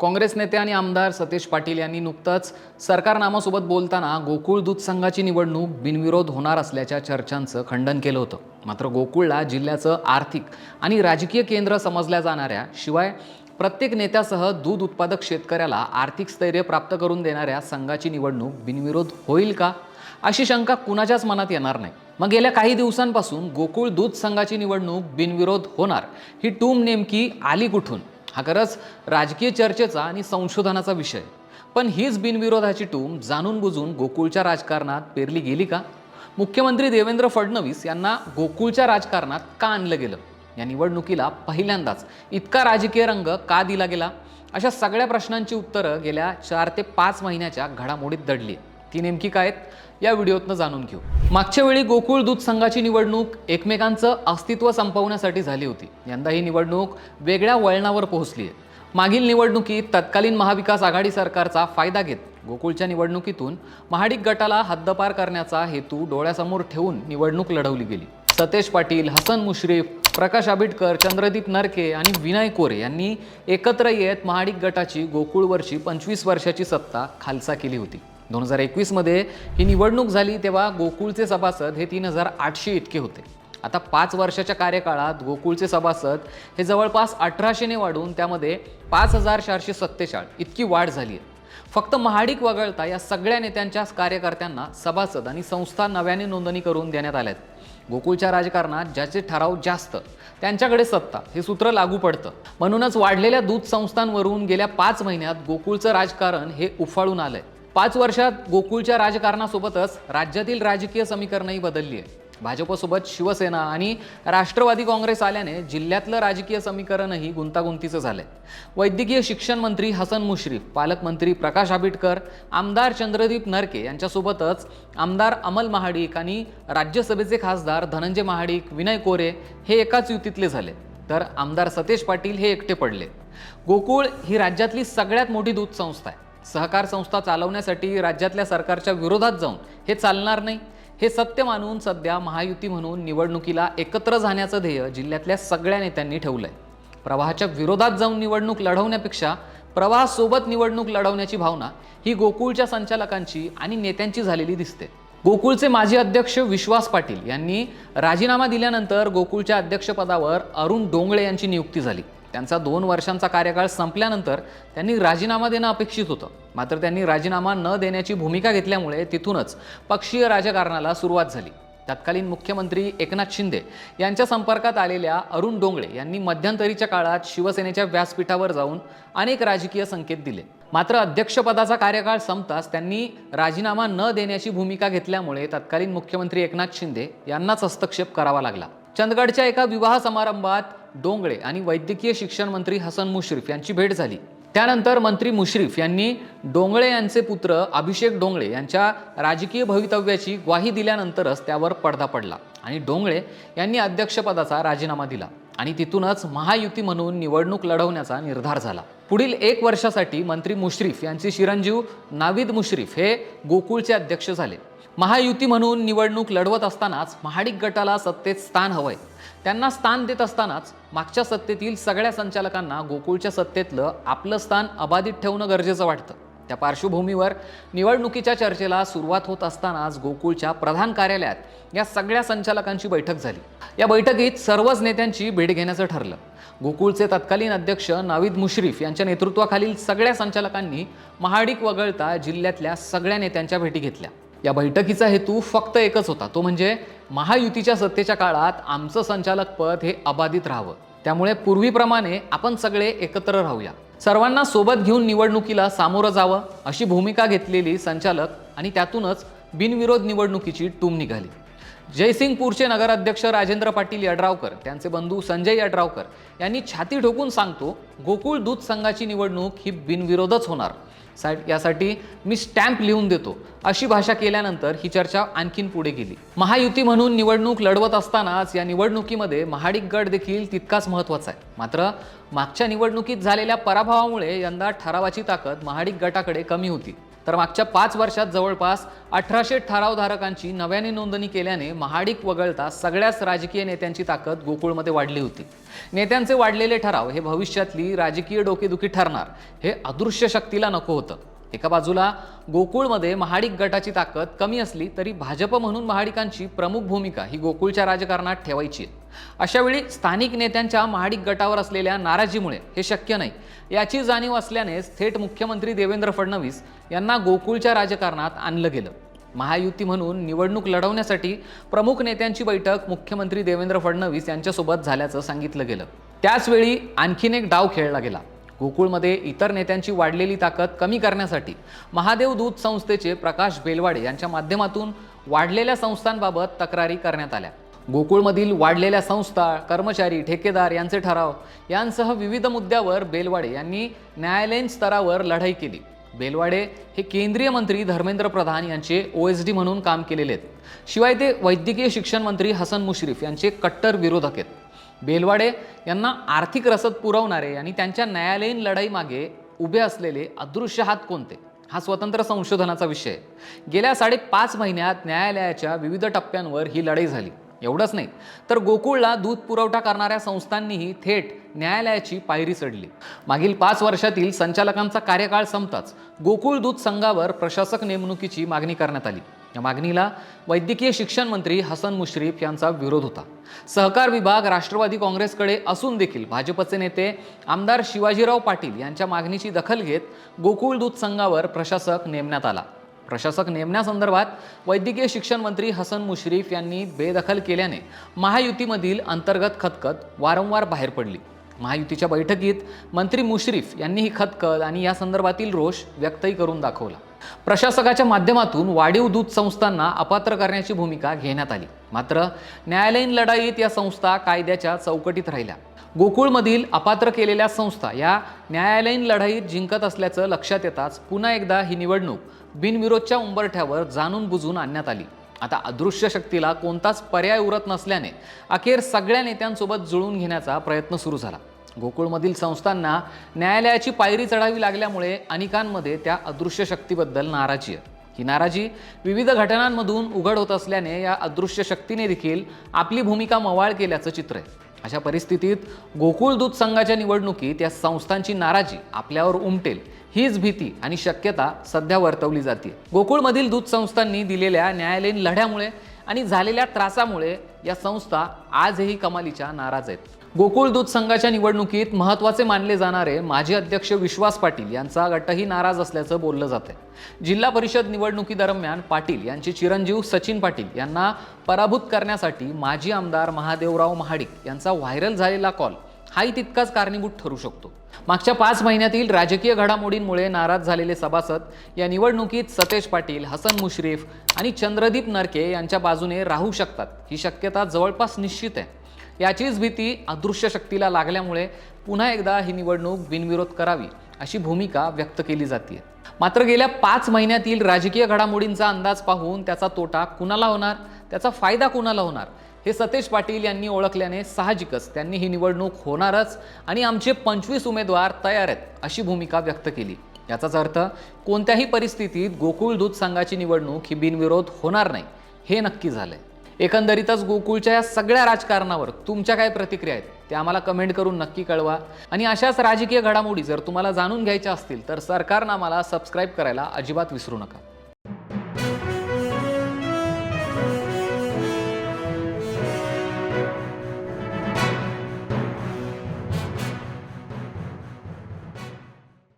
काँग्रेस नेते आणि आमदार सतेज पाटील यांनी नुकताच सरकारनामासोबत बोलताना गोकुळ दूध संघाची निवडणूक बिनविरोध होणार असल्याच्या चर्चांचं खंडन केलं होतं। मात्र गोकुळला जिल्ह्याचं आर्थिक आणि राजकीय केंद्र समजल्या जाणाऱ्या शिवाय प्रत्येक नेत्यासह दूध उत्पादक शेतकऱ्याला आर्थिक स्थैर्य प्राप्त करून देणाऱ्या संघाची निवडणूक बिनविरोध होईल का, अशी शंका कुणाच्याच मनात येणार नाही। मग गेल्या काही दिवसांपासून गोकुळ दूध संघाची निवडणूक बिनविरोध होणार ही टूम नेमकी आली कुठून, हा खरंच राजकीय चर्चेचा आणि संशोधनाचा विषय। पण हीच बिनविरोधाची टूम जाणून बुजून गोकुळच्या राजकारणात पेरली गेली का? मुख्यमंत्री देवेंद्र फडणवीस यांना गोकुळच्या राजकारणात का आणलं गेलं? या निवडणुकीला पहिल्यांदाच इतका राजकीय रंग का दिला गेला? अशा सगळ्या प्रश्नांची उत्तरं गेल्या 4 ते 5 महिन्याच्या घडामोडीत दडली। ती नेमकी काय या व्हिडिओतनं जाणून घेऊ। मागच्या वेळी गोकुळ दूध संघाची निवडणूक एकमेकांचं अस्तित्व संपवण्यासाठी झाली होती। यंदा ही निवडणूक वेगळ्या वळणावर पोहोचली आहे। मागील निवडणुकीत तत्कालीन महाविकास आघाडी सरकारचा फायदा घेत गोकुळच्या निवडणुकीतून महाडिक गटाला हद्दपार करण्याचा हेतू डोळ्यासमोर ठेवून निवडणूक लढवली गेली। सतेज पाटील, हसन मुश्रीफ, प्रकाश आबिटकर, चंद्रदीप नरके आणि विनय कोरे यांनी एकत्र येत महाडिक गटाची गोकुळवरची 25 वर्षाची सत्ता खालसा केली होती। 2021 मध्ये ही निवडणूक झाली तेव्हा गोकुळचे सभासद हे 3800 इतके होते। आता 5 वर्षाच्या कार्यकाळात गोकुळचे सभासद हे जवळपास 1800ने वाढून त्यामध्ये 5447 इतकी वाढ झाली आहे। फक्त महाडिक वगळता या सगळ्या नेत्यांच्या कार्यकर्त्यांना सभासद आणि संस्था नव्याने नोंदणी करून देण्यात आल्यात। गोकुळच्या राजकारणात ज्याचे ठराव जास्त त्यांच्याकडे सत्ता हे सूत्र लागू पडतं। म्हणूनच वाढलेल्या दूध संस्थांवरून गेल्या 5 महिन्यात गोकुळचं राजकारण हे उफाळून आलंय। 5 वर्षात गोकुळच्या राजकारणासोबतच राज्यातील राजकीय समीकरणही बदलली आहे। भाजपसोबत शिवसेना आणि राष्ट्रवादी काँग्रेस आल्याने जिल्ह्यातलं राजकीय समीकरणही गुंतागुंतीचं झालंय। वैद्यकीय शिक्षण मंत्री हसन मुश्रीफ, पालकमंत्री प्रकाश आबिटकर, आमदार चंद्रदीप नरके यांच्यासोबतच आमदार अमल महाडिक आणि राज्यसभेचे खासदार धनंजय महाडिक, विनय कोरे हे एकाच युतीतले झाले, तर आमदार सतेज पाटील हे एकटे पडले। गोकुळ ही राज्यातली सगळ्यात मोठी दूध संस्था आहे। सहकार संस्था चालवण्यासाठी राज्यातल्या सरकारच्या विरोधात जाऊन हे चालणार नाही हे सत्य मानून सध्या महायुती म्हणून निवडणुकीला एकत्र जाण्याचं ध्येय जिल्ह्यातल्या सगळ्या नेत्यांनी ठेवलंय। प्रवाहाच्या विरोधात जाऊन निवडणूक लढवण्यापेक्षा प्रवाहासोबत निवडणूक लढवण्याची भावना ही गोकुळच्या संचालकांची आणि नेत्यांची झालेली दिसते। गोकुळचे माजी अध्यक्ष विश्वास पाटील यांनी राजीनामा दिल्यानंतर गोकुळच्या अध्यक्षपदावर अरुण डोंगळे यांची नियुक्ती झाली। त्यांचा 2 वर्षांचा कार्यकाळ संपल्यानंतर त्यांनी राजीनामा देणं अपेक्षित होतं, मात्र त्यांनी राजीनामा न देण्याची भूमिका घेतल्यामुळे तिथूनच पक्षीय राजकारणाला सुरुवात झाली। तत्कालीन मुख्यमंत्री एकनाथ शिंदे यांच्या संपर्कात आलेल्या अरुण डोंगळे यांनी मध्यंतरीच्या काळात शिवसेनेच्या व्यासपीठावर जाऊन अनेक राजकीय संकेत दिले। मात्र अध्यक्षपदाचा कार्यकाळ संपताच त्यांनी राजीनामा न देण्याची भूमिका घेतल्यामुळे तत्कालीन मुख्यमंत्री एकनाथ शिंदे यांनाच हस्तक्षेप करावा लागला। चंदगडच्या एका विवाह समारंभात डोंगळे आणि वैद्यकीय शिक्षण मंत्री हसन मुश्रीफ यांची भेट झाली। त्यानंतर मंत्री मुश्रीफ यांनी डोंगळे यांचे पुत्र अभिषेक डोंगळे यांच्या राजकीय भवितव्याची ग्वाही दिल्यानंतरच त्यावर पडदा पडला आणि डोंगळे यांनी अध्यक्षपदाचा राजीनामा दिला आणि तिथूनच महायुती म्हणून निवडणूक लढवण्याचा निर्धार झाला। पुढील 1 वर्षासाठी मंत्री मुश्रीफ यांचे चिरंजीव नावीद मुश्रीफ हे गोकुळचे अध्यक्ष झाले। महायुती म्हणून निवडणूक लढवत असतानाच महाडिक गटाला सत्तेत स्थान हवंय। त्यांना स्थान देत असतानाच मागच्या सत्तेतील सगळ्या संचालकांना गोकुळच्या सत्तेतलं आपलं स्थान अबाधित ठेवणं गरजेचं वाटतं। त्या पार्श्वभूमीवर निवडणुकीच्या चर्चेला सुरुवात होत असतानाच गोकुळच्या प्रधान कार्यालयात या सगळ्या संचालकांची बैठक झाली। या बैठकीत सर्वच नेत्यांची भेट घेण्याचं ठरलं। गोकुळचे तत्कालीन अध्यक्ष नावीद मुश्रीफ यांच्या नेतृत्वाखालील सगळ्या संचालकांनी महाडिक वगळता जिल्ह्यातल्या सगळ्या नेत्यांच्या भेटी घेतल्या। या बैठकीचा हेतू फक्त एकच होता, तो म्हणजे महायुतीच्या सत्तेच्या काळात आमचं संचालक पद हे अबाधित राहावं। त्यामुळे पूर्वीप्रमाणे आपण सगळे एकत्र राहूया, सर्वांना सोबत घेऊन निवडणुकीला सामोरं जावं अशी भूमिका घेतलेली संचालक आणि त्यातूनच बिनविरोध निवडणुकीची टूम निघाली। जयसिंगपूरचे नगराध्यक्ष राजेंद्र पाटील यड्रावकर, त्यांचे बंधू संजय यड्रावकर यांनी छाती ठोकून सांगतो, गोकुळ दूध संघाची निवडणूक ही बिनविरोधच होणार, यासाठी मी स्टॅम्प लिहून देतो अशी भाषा केल्यानंतर ही चर्चा आणखीन पुढे गेली। महायुती म्हणून निवडणूक लढवत असतानाच या निवडणुकीमध्ये महाडिक गट देखील तितकाच महत्त्वाचा आहे। मात्र मागच्या निवडणुकीत झालेल्या पराभवामुळे यंदा ठरावाची ताकद महाडिक गटाकडे कमी होती। तर मागच्या 5 वर्षात जवळपास 1800 ठरावधारकांची नव्याने नोंदणी केल्याने महाडिक वगळता सगळ्याच राजकीय नेत्यांची ताकद गोकुळमध्ये वाढली होती. नेत्यांचे वाढलेले ठराव हे भविष्यातली राजकीय डोकेदुखी ठरणार हे अदृश्य शक्तीला नको होतं. एका बाजूला गोकुळमध्ये महाडिक गटाची ताकद कमी असली तरी भाजप म्हणून महाडिकांची प्रमुख भूमिका ही गोकुळच्या राजकारणात ठेवायची आहे. अशा वेळी स्थानिक नेत्यांच्या महाडिक गटावर असलेल्या नाराजीमुळे हे शक्य नाही याची जाणीव असल्यानेच थेट मुख्यमंत्री देवेंद्र फडणवीस यांना गोकुळच्या राजकारणात आणलं गेलं. महायुती म्हणून निवडणूक लढवण्यासाठी प्रमुख नेत्यांची बैठक मुख्यमंत्री देवेंद्र फडणवीस यांच्यासोबत झाल्याचं सांगितलं गेलं. त्याचवेळी आणखीन एक डाव खेळला गेला. गोकुळमध्ये इतर नेत्यांची वाढलेली ताकद कमी करण्यासाठी महादेव दूध संस्थेचे प्रकाश बेलवाडे यांच्या माध्यमातून वाढलेल्या संस्थांबाबत तक्रारी करण्यात आल्या. गोकुळमधील वाढलेल्या संस्था, कर्मचारी, ठेकेदार यांचे ठराव यांसह विविध मुद्द्यावर बेलवाडे यांनी न्यायालयीन स्तरावर लढाई केली. बेलवाडे हे केंद्रीय मंत्री धर्मेंद्र प्रधान यांचे OSD म्हणून काम केलेले आहेत. शिवाय ते वैद्यकीय शिक्षण मंत्री हसन मुश्रीफ यांचे कट्टर विरोधक आहेत. बेलवाडे यांना आर्थिक रसद पुरवणारे आणि त्यांच्या न्यायालयीन लढाईमागे उभे असलेले अदृश्य हात कोणते हा स्वतंत्र संशोधनाचा विषय आहे. गेल्या 5.5 महिन्यात न्यायालयाच्या विविध टप्प्यांवर ही लढाई झाली. एवढंच नाही तर गोकुळला दूध पुरवठा करणाऱ्या संस्थांनीही थेट न्यायालयाची पायरी चढली. मागील 5 वर्षातील संचालकांचा कार्यकाळ संपताच गोकुळ दूध संघावर प्रशासक नेमणुकीची मागणी करण्यात आली. या मागणीला वैद्यकीय शिक्षण मंत्री हसन मुश्रीफ यांचा विरोध होता. सहकार विभाग राष्ट्रवादी काँग्रेसकडे असून देखील भाजपचे नेते आमदार शिवाजीराव पाटील यांच्या मागणीची दखल घेत गोकुळ दूध संघावर प्रशासक नेमण्यात आला. प्रशासक नेमण्यासंदर्भात वैद्यकीय शिक्षण मंत्री हसन मुश्रीफ यांनी बेदखल केल्याने महायुतीमधील अंतर्गत खतखत वारंवार बाहेर पडली. महायुतीच्या बैठकीत मंत्री मुश्रीफ यांनी ही खतखत आणि या संदर्भातील रोष व्यक्तही करून दाखवला. प्रशासकाच्या माध्यमातून वाढीव दूध संस्थांना अपात्र करण्याची भूमिका घेण्यात आली. मात्र न्यायालयीन लढाईत या संस्था कायद्याच्या चौकटीत राहिल्या. गोकुळमधील अपात्र केलेल्या संस्था या न्यायालयीन लढाईत जिंकत असल्याचं लक्षात येताच पुन्हा एकदा ही निवडणूक बिनविरोधच्या उंबरठ्यावर जाणून बुजून आणण्यात आली. आता अदृश्य शक्तीला कोणताच पर्याय उरत नसल्याने अखेर सगळ्या नेत्यांसोबत जुळून घेण्याचा प्रयत्न सुरू झाला. गोकुळमधील संस्थांना न्यायालयाची पायरी चढावी लागल्यामुळे अनेकांमध्ये त्या अदृश्य शक्तीबद्दल नाराजी आहे. ही नाराजी विविध घटनांमधून उघड होत असल्याने या अदृश्य शक्तीने देखील आपली भूमिका मवाळ केल्याचं चित्र आहे. अशा परिस्थितीत गोकुळ दूध संघाच्या निवडणुकीत या संस्थांची नाराजी आपल्यावर उमटेल हीच भीती आणि शक्यता सध्या वर्तवली जाते. गोकुळमधील दूध संस्थांनी दिलेल्या न्यायालयीन लढ्यामुळे आणि झालेल्या त्रासामुळे या संस्था आजही कमालीच्या नाराज आहेत. गोकुळ दूध संघाच्या निवडणुकीत महत्त्वाचे मानले जाणारे माजी अध्यक्ष विश्वास पाटील यांचा गटही नाराज असल्याचं बोललं जाते. जिल्हा परिषद निवडणुकीदरम्यान पाटील यांचे चिरंजीव सचिन पाटील यांना पराभूत करण्यासाठी माजी आमदार महादेवराव महाडिक यांचा व्हायरल झालेला कॉल हाही तितकाच कारणीभूत ठरू शकतो. मागच्या 5 महिन्यातील राजकीय घडामोडींमुळे नाराज झालेले सभासद या निवडणुकीत सतेज पाटील, हसन मुश्रीफ आणि चंद्रदीप नरके यांच्या बाजूने राहू शकतात ही शक्यता जवळपास निश्चित आहे. याचीच भीती अदृश्य शक्तीला लागल्यामुळे पुन्हा एकदा ही निवडणूक बिनविरोध करावी अशी भूमिका व्यक्त केली जाते. मात्र गेल्या 5 महिन्यातील राजकीय घडामोडींचा अंदाज पाहून त्याचा तोटा कुणाला होणार, त्याचा फायदा कुणाला होणार हे सतेज पाटील यांनी ओळखल्याने साहजिकच त्यांनी ही निवडणूक होणारच आणि आमचे 25 उमेदवार तयार आहेत अशी भूमिका व्यक्त केली. याचाच अर्थ कोणत्याही परिस्थितीत गोकुळ दूध संघाची निवडणूक ही बिनविरोध होणार नाही हे नक्की झालंय. एकंदरीतच गोकुळच्या या सगळ्या राजकारणावर तुमच्या काय प्रतिक्रिया आहेत ते आम्हाला कमेंट करून नक्की कळवा. आणि अशाच राजकीय घडामोडी जर तुम्हाला जाणून घ्यायच्या असतील तर सरकारनामाला सबस्क्राईब करायला अजिबात विसरू नका.